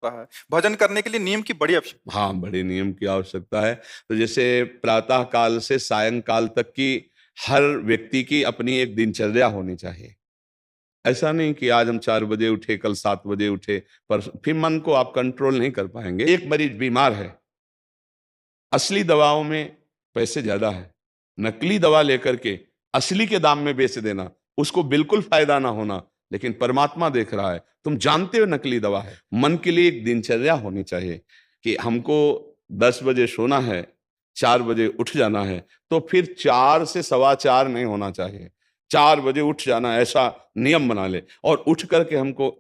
है। भजन करने के लिए नियम की बड़ी आवश्यकता। हाँ, बड़े नियम की आवश्यकता है। तो जैसे प्रातः काल से सायंकाल तक की हर व्यक्ति की अपनी एक दिनचर्या होनी चाहिए। ऐसा नहीं कि आज हम 4 बजे उठे, कल 7 बजे उठे, पर फिर मन को आप कंट्रोल नहीं कर पाएंगे। एक मरीज बीमार है, असली दवाओं में पैसे ज्यादा है, नकली दवा लेकर के असली के दाम में बेच देना, उसको बिल्कुल फायदा ना होना। लेकिन परमात्मा देख रहा है, तुम जानते हो नकली दवा है। मन के लिए एक दिनचर्या होनी चाहिए कि हमको 10 बजे सोना है, 4 बजे उठ जाना है, तो फिर 4 से 4:15 नहीं होना चाहिए, 4 बजे उठ जाना, ऐसा नियम बना ले। और उठ करके हमको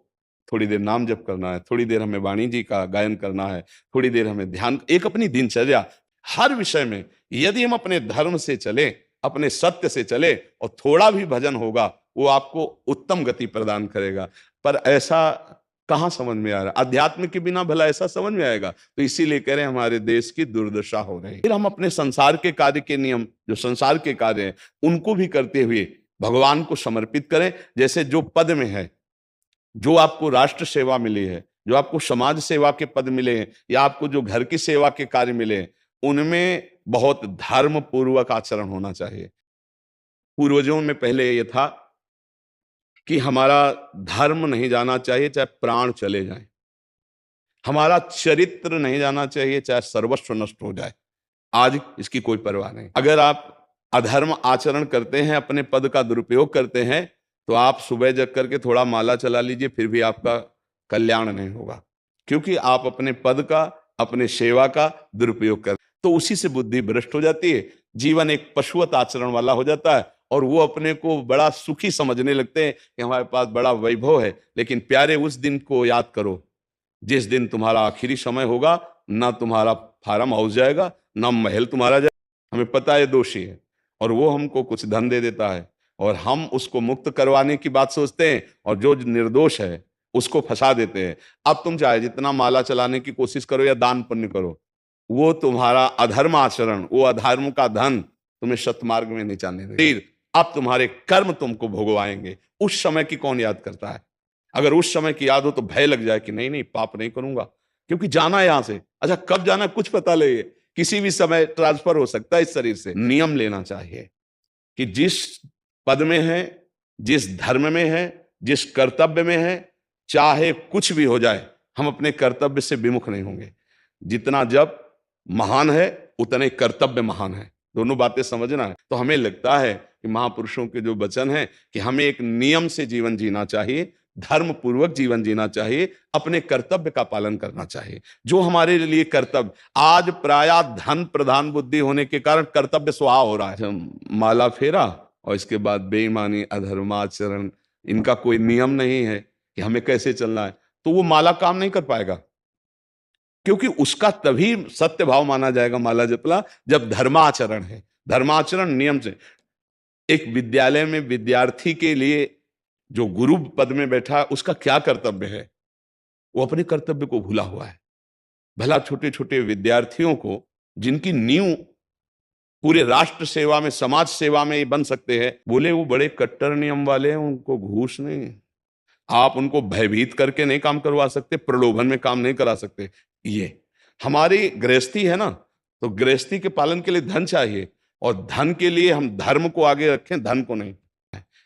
थोड़ी देर नाम जप करना है, थोड़ी देर हमें वाणी जी का गायन करना है, थोड़ी देर हमें ध्यान, एक अपनी दिनचर्या हर विषय में। यदि हम अपने धर्म से चले, अपने सत्य से चले, और थोड़ा भी भजन होगा, वो आपको उत्तम गति प्रदान करेगा। पर ऐसा कहाँ समझ में आ रहा है? अध्यात्म के बिना भला ऐसा समझ में आएगा? तो इसीलिए कह रहे हैं हमारे देश की दुर्दशा हो रही है। फिर हम अपने संसार के कार्य के नियम, जो संसार के कार्य हैं, उनको भी करते हुए भगवान को समर्पित करें। जैसे जो पद में है, जो आपको राष्ट्र सेवा मिली है, जो आपको समाज सेवा के पद मिले हैं, या आपको जो घर की सेवा के कार्य मिले हैं, उनमें बहुत धर्म पूर्वक आचरण होना चाहिए। पूर्वजों में पहले ये था कि हमारा धर्म नहीं जाना चाहिए चाहे प्राण चले जाएं, हमारा चरित्र नहीं जाना चाहिए चाहे सर्वस्व नष्ट हो जाए। आज इसकी कोई परवाह नहीं। अगर आप अधर्म आचरण करते हैं, अपने पद का दुरुपयोग करते हैं, तो आप सुबह जग करके थोड़ा माला चला लीजिए, फिर भी आपका कल्याण नहीं होगा, क्योंकि आप अपने पद का, अपने सेवा का दुरुपयोग कर, तो उसी से बुद्धि भ्रष्ट हो जाती है। जीवन एक पशुवत आचरण वाला हो जाता है, और वो अपने को बड़ा सुखी समझने लगते हैं कि हमारे पास बड़ा वैभव है। लेकिन प्यारे, उस दिन को याद करो जिस दिन तुम्हारा आखिरी समय होगा, ना तुम्हारा फार्म हाउस जाएगा, ना महल तुम्हारा जाएगा। हमें पता है दोषी है, और वो हमको कुछ धन दे देता है, और हम उसको मुक्त करवाने की बात सोचते हैं, और जो निर्दोष है उसको फंसा देते हैं। अब तुम चाहे जितना माला चलाने की कोशिश करो या दान पुण्य करो, वो तुम्हारा अधर्म आचरण, वो अधर्म का धन तुम्हें सतमार्ग में नहीं जाने देगा। अब तुम्हारे कर्म तुमको भोगवाएंगे। उस समय की कौन याद करता है? अगर उस समय की याद हो तो भय लग जाए कि नहीं नहीं, पाप नहीं करूंगा, क्योंकि जाना है यहां से। अच्छा, कब जाना कुछ पता नहीं, किसी भी समय ट्रांसफर हो सकता है इस शरीर से। नियम लेना चाहिए कि जिस पद में है, जिस धर्म में है, जिस कर्तव्य में है, चाहे कुछ भी हो जाए, हम अपने कर्तव्य से विमुख नहीं होंगे। जितना जप महान है, उतने कर्तव्य महान है। दोनों बातें समझना है। तो हमें लगता है कि महापुरुषों के जो वचन हैं कि हमें एक नियम से जीवन जीना चाहिए, धर्म पूर्वक जीवन जीना चाहिए, अपने कर्तव्य का पालन करना चाहिए। जो हमारे लिए कर्तव्य, आज प्राय धन प्रधान बुद्धि होने के कारण कर्तव्य स्वाहा हो रहा है। माला फेरा और इसके बाद बेईमानी, अधर्माचरण, इनका कोई नियम नहीं है कि हमें कैसे चलना है, तो वो माला काम नहीं कर पाएगा। क्योंकि उसका तभी सत्य भाव माना जाएगा माला जपला, जब धर्माचरण है। धर्माचरण नियम से। एक विद्यालय में विद्यार्थी के लिए जो गुरु पद में बैठा है, उसका क्या कर्तव्य है? वो अपने कर्तव्य को भूला हुआ है। भला छोटे छोटे विद्यार्थियों को, जिनकी नींव पूरे राष्ट्र सेवा में, समाज सेवा में ये बन सकते हैं, बोले वो बड़े कट्टर नियम वाले हैं, उनको घूस नहीं, आप उनको भयभीत करके नहीं काम करवा सकते, प्रलोभन में काम नहीं करा सकते। ये हमारी गृहस्थी है ना, तो गृहस्थी के पालन के लिए धन चाहिए, और धन के लिए हम धर्म को आगे रखें, धन को नहीं।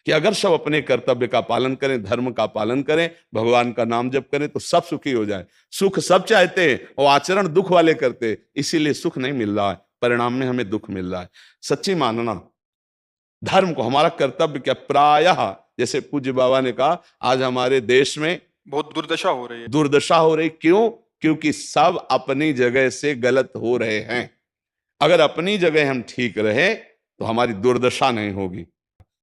कि अगर सब अपने कर्तव्य का पालन करें, धर्म का पालन करें, भगवान का नाम जप करें, तो सब सुखी हो जाए। सुख सब चाहते हैं, और आचरण दुख वाले करते हैं, इसीलिए सुख नहीं मिल रहा है, परिणाम में हमें दुख मिल रहा है। सच्ची मानना धर्म को, हमारा कर्तव्य क्या, प्रायः जैसे पूज्य बाबा ने कहा, आज हमारे देश में बहुत दुर्दशा हो रही है। दुर्दशा हो रही, क्यों? क्योंकि सब अपनी जगह से गलत हो रहे हैं। अगर अपनी जगह हम ठीक रहे तो हमारी दुर्दशा नहीं होगी,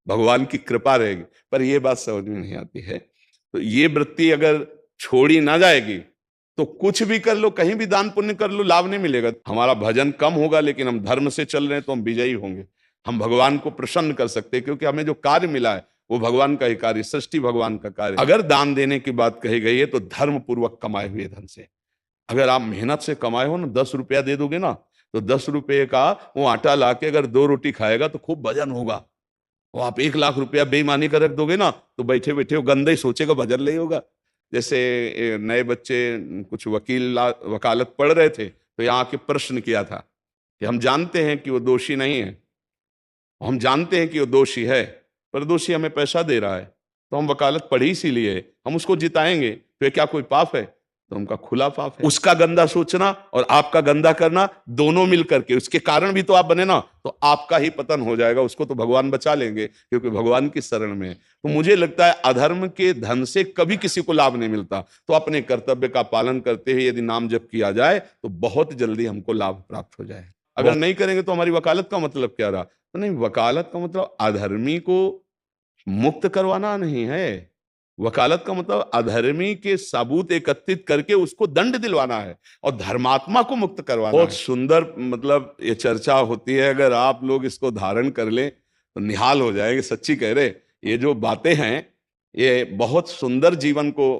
भगवान की कृपा रहेगी। पर यह बात समझ में नहीं आती है। तो ये वृत्ति अगर छोड़ी ना जाएगी, तो कुछ भी कर लो, कहीं भी दान पुण्य कर लो, लाभ नहीं मिलेगा। हमारा भजन कम होगा, लेकिन हम धर्म से चल रहे हैं तो हम विजयी होंगे। हम भगवान को प्रसन्न कर सकते हैं, क्योंकि हमें जो कार्य मिला है वो भगवान का ही कार्य, सृष्टि भगवान का कार्य। अगर दान देने की बात कही गई है तो धर्म पूर्वक कमाए हुए धन से। अगर आप मेहनत से कमाए हो ना, 10 रुपया दे दोगे ना, तो 10 रुपये का वो आटा लाके अगर 2 रोटी खाएगा तो खूब भजन होगा। और आप 1 लाख रुपया बेईमानी कर रख दोगे ना, तो बैठे बैठे वो गंदा ही सोचेगा, भजन नहीं होगा। जैसे नए बच्चे कुछ वकालत पढ़ रहे थे, तो यहाँ के प्रश्न किया था कि हम जानते हैं कि वो दोषी नहीं है, हम जानते हैं कि वो दोषी है, पर दोषी हमें पैसा दे रहा है, तो हम वकालत पढ़ी इसीलिए, हम उसको जिताएंगे, तो ये क्या कोई पाप है? तो उनका खुला पाप है। उसका गंदा सोचना और आपका गंदा करना दोनों मिल करके, उसके कारण भी तो आप बने ना, तो आपका ही पतन हो जाएगा। उसको तो भगवान बचा लेंगे, क्योंकि भगवान की शरण में है। तो मुझे लगता है अधर्म के धन से कभी किसी को लाभ नहीं मिलता, तो अपने कर्तव्य का पालन करते हुए यदि नाम जप किया जाए तो बहुत जल्दी हमको लाभ प्राप्त हो जाए। अगर नहीं करेंगे तो हमारी वकालत का मतलब क्या रहा? तो नहीं, वकालत का मतलब अधर्मी को मुक्त करवाना नहीं है। वकालत का मतलब अधर्मी के सबूत एकत्रित करके उसको दंड दिलवाना है और धर्मात्मा को मुक्त करवाना है। बहुत सुंदर मतलब ये चर्चा होती है, अगर आप लोग इसको धारण कर लें तो निहाल हो जाएंगे। सच्ची कह रहे, ये जो बातें हैं ये बहुत सुंदर जीवन को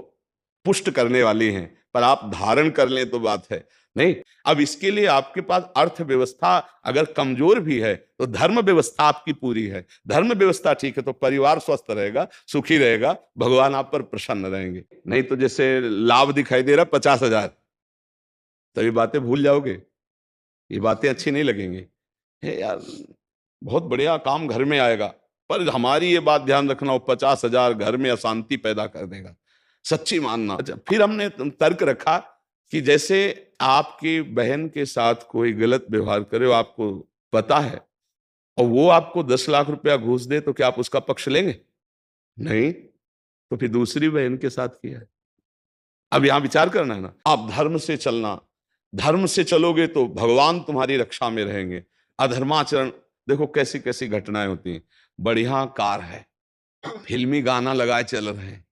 पुष्ट करने वाली हैं, पर आप धारण कर लें तो बात है। नहीं, अब इसके लिए आपके पास अर्थव्यवस्था अगर कमजोर भी है तो धर्म व्यवस्था आपकी पूरी है। धर्म व्यवस्था ठीक है तो परिवार स्वस्थ रहेगा, सुखी रहेगा, भगवान आप पर प्रसन्न रहेंगे। नहीं तो जैसे लाभ दिखाई दे रहा 50,000, तो ये बातें भूल जाओगे, ये बातें अच्छी नहीं लगेंगी। हे यार, बहुत बढ़िया काम घर में आएगा, पर हमारी ये बात ध्यान रखना, वो 50,000 घर में अशांति पैदा कर देगा, सच्ची मानना। अच्छा, फिर हमने तर्क रखा कि जैसे आपकी बहन के साथ कोई गलत व्यवहार करे, वो आपको पता है, और वो आपको 10 लाख रुपया घूस दे, तो क्या आप उसका पक्ष लेंगे? नहीं, तो फिर दूसरी बहन के साथ किया है। अब यहां विचार करना है ना, आप धर्म से चलना, धर्म से चलोगे तो भगवान तुम्हारी रक्षा में रहेंगे। अधर्माचरण, देखो कैसी कैसी घटनाएं होती हैं। बढ़िया कार है, फिल्मी गाना लगाए चल रहे हैं,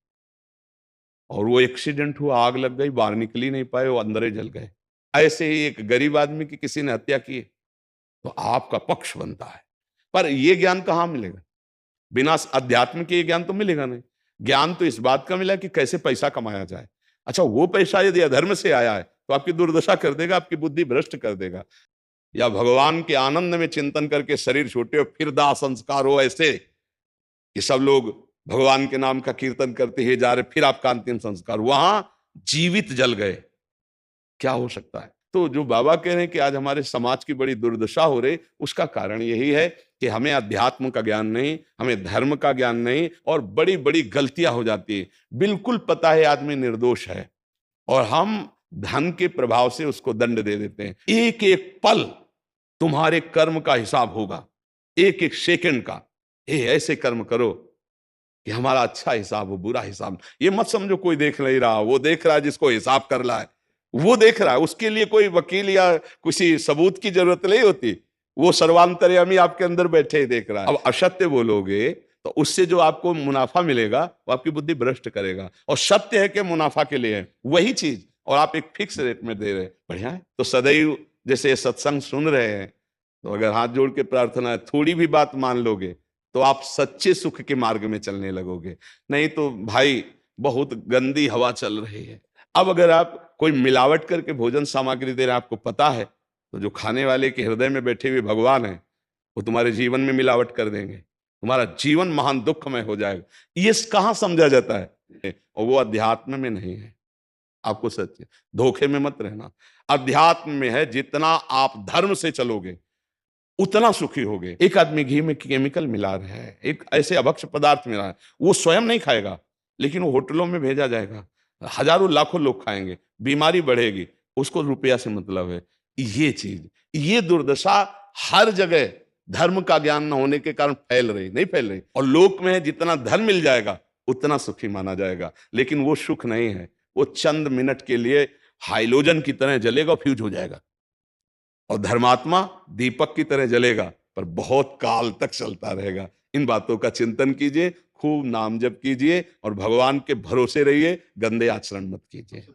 और वो एक्सीडेंट हुआ, आग लग गई, बाहर निकल ही नहीं पाए, वो अंदर ही जल गए। ऐसे ही एक गरीब आदमी की किसी ने हत्या की, तो आपका पक्ष बनता है। पर ये ज्ञान कहाँ मिलेगा? बिना अध्यात्म के ये ज्ञान तो मिलेगा नहीं। ज्ञान तो इस बात का मिला कि कैसे पैसा कमाया जाए। अच्छा, वो पैसा यदि अधर्म से आया है तो आपकी दुर्दशा कर देगा, आपकी बुद्धि भ्रष्ट कर देगा। या भगवान के आनंद में चिंतन करके शरीर छूटे और फिर दाह संस्कार हो, ऐसे कि सब लोग भगवान के नाम का कीर्तन करते ही जा रहे, फिर आपका अंतिम संस्कार, वहां जीवित जल गए, क्या हो सकता है? तो जो बाबा कह रहे हैं कि आज हमारे समाज की बड़ी दुर्दशा हो रही, उसका कारण यही है कि हमें अध्यात्म का ज्ञान नहीं, हमें धर्म का ज्ञान नहीं, और बड़ी बड़ी गलतियां हो जाती है। बिल्कुल पता है आदमी निर्दोष है, और हम धन के प्रभाव से उसको दंड दे देते हैं। एक एक पल तुम्हारे कर्म का हिसाब होगा, एक एक सेकंड का। ऐसे कर्म करो कि हमारा अच्छा हिसाब हो, बुरा हिसाब। ये मत समझो कोई देख नहीं रहा, वो देख रहा है, जिसको हिसाब कर रहा है वो देख रहा है, उसके लिए कोई वकील या किसी सबूत की जरूरत नहीं होती। वो सर्वांतर्यामी आपके अंदर बैठे ही देख रहा है। अब असत्य बोलोगे तो उससे जो आपको मुनाफा मिलेगा वो आपकी बुद्धि भ्रष्ट करेगा, और सत्य है कि मुनाफा के लिए है वही चीज, और आप एक फिक्स रेट में दे रहे हैं, बढ़िया है। तो सदैव जैसे सत्संग सुन रहे हैं, तो अगर हाथ जोड़ के प्रार्थना है, थोड़ी भी बात मान लोगे तो आप सच्चे सुख के मार्ग में चलने लगोगे। नहीं तो भाई बहुत गंदी हवा चल रही है। अब अगर आप कोई मिलावट करके भोजन सामग्री दे रहे हैं, आपको पता है, तो जो खाने वाले के हृदय में बैठे हुए भगवान है, वो तुम्हारे जीवन में मिलावट कर देंगे, तुम्हारा जीवन महान दुखमय हो जाएगा। ये कहाँ समझा जाता है? और वो अध्यात्म में नहीं है। आपको सच धोखे में मत रहना, अध्यात्म में है। जितना आप धर्म से चलोगे उतना सुखी होगे। एक आदमी घी में केमिकल मिला रहा है, एक ऐसे अभक्ष पदार्थ मिला है, वो स्वयं नहीं खाएगा, लेकिन वो होटलों में भेजा जाएगा, हजारों लाखों लोग खाएंगे, बीमारी बढ़ेगी, उसको रुपया से मतलब है। ये चीज, ये दुर्दशा हर जगह धर्म का ज्ञान न होने के कारण फैल रही, नहीं फैल रही। और लोक में जितना धन मिल जाएगा उतना सुखी माना जाएगा, लेकिन वो सुख नहीं है। वो चंद मिनट के लिए हाइलोजन की तरह जलेगा, फ्यूज हो जाएगा। और धर्मात्मा दीपक की तरह जलेगा, पर बहुत काल तक चलता रहेगा। इन बातों का चिंतन कीजिए, खूब नाम जप कीजिए, और भगवान के भरोसे रहिए, गंदे आचरण मत कीजिए।